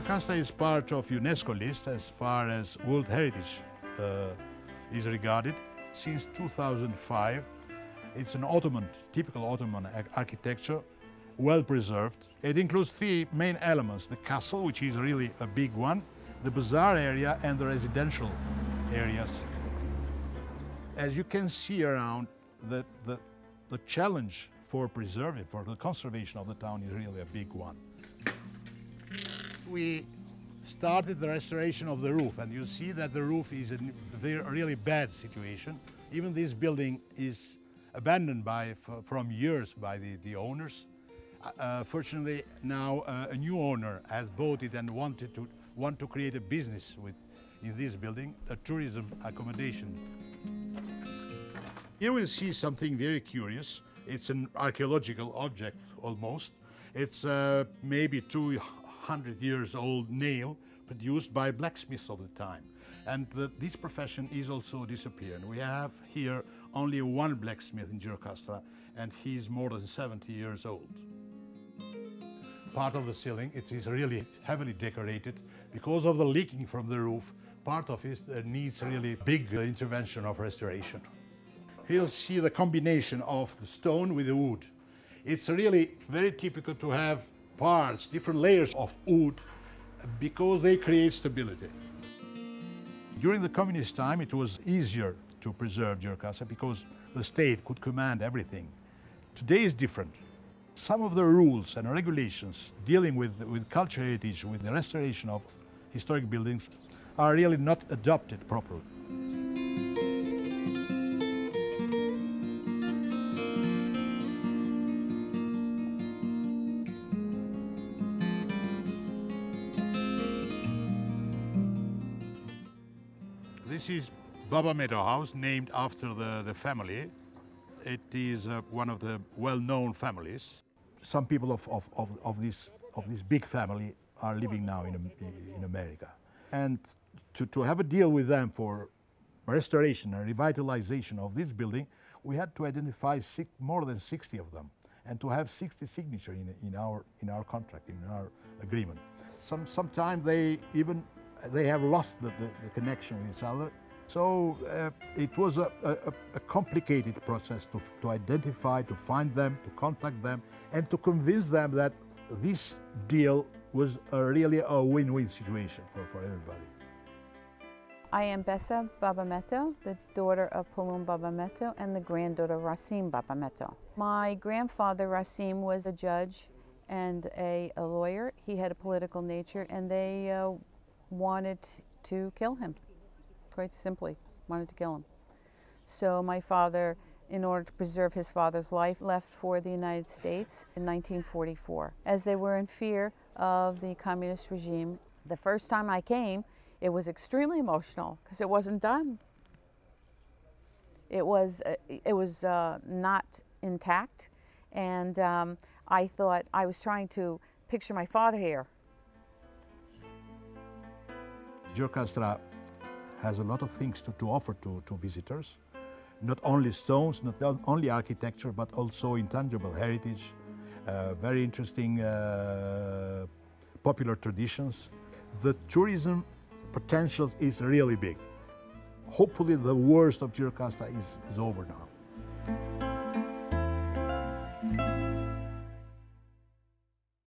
Gjirokastra is part of UNESCO list as far as World Heritage is regarded since 2005. It's an typical Ottoman architecture, well preserved. It includes three main elements: the castle, which is really a big one, the bazaar area, and the residential areas. As you can see around, the challenge for preserving, for the conservation of the town is really a big one. We started the restoration of the roof, and you see that the roof is in a really bad situation. Even this building is abandoned from years by the owners. Fortunately, now a new owner has bought it and want to create a business in this building, a tourism accommodation. Here we'll see something very curious. It's an archaeological object almost. It's maybe 200 years old nail produced by blacksmiths of the time. And this profession is also disappearing. We have here only one blacksmith in Gjirokastra, and he's more than 70 years old. Part of the ceiling, it is really heavily decorated. Because of the leaking from the roof, part of it needs really big intervention of restoration. You'll see the combination of the stone with the wood. It's really very typical to have parts, different layers of wood, because they create stability. During the communist time, it was easier to preserve Gjirokastra because the state could command everything. Today is different. Some of the rules and regulations dealing with cultural heritage, with the restoration of historic buildings, are really not adopted properly. This is Baba Meadow House, named after the family. It is one of the well-known families. Some people of this big family are living now in America. And to have a deal with them for restoration and revitalization of this building, we had to identify more than 60 of them, and to have 60 signatures in our contract, in our agreement. Sometimes they have lost the connection with each other. So it was a complicated process to identify, to find them, to contact them, and to convince them that this deal was really a win-win situation for everybody. I am Bessa Babameto, the daughter of Palum Babameto and the granddaughter of Rasim Babameto. My grandfather Rasim was a judge and a lawyer. He had a political nature, and they wanted to kill him. Quite simply, wanted to kill him. So my father, in order to preserve his father's life, left for the United States in 1944. As they were in fear of the communist regime, the first time I came, it was extremely emotional because it wasn't done. It was not intact, and I thought I was trying to picture my father here. Gjirokastra has a lot of things to offer to visitors. Not only stones, not only architecture, but also intangible heritage, very interesting popular traditions. The tourism potential is really big. Hopefully the worst of Gjirokastra is over now.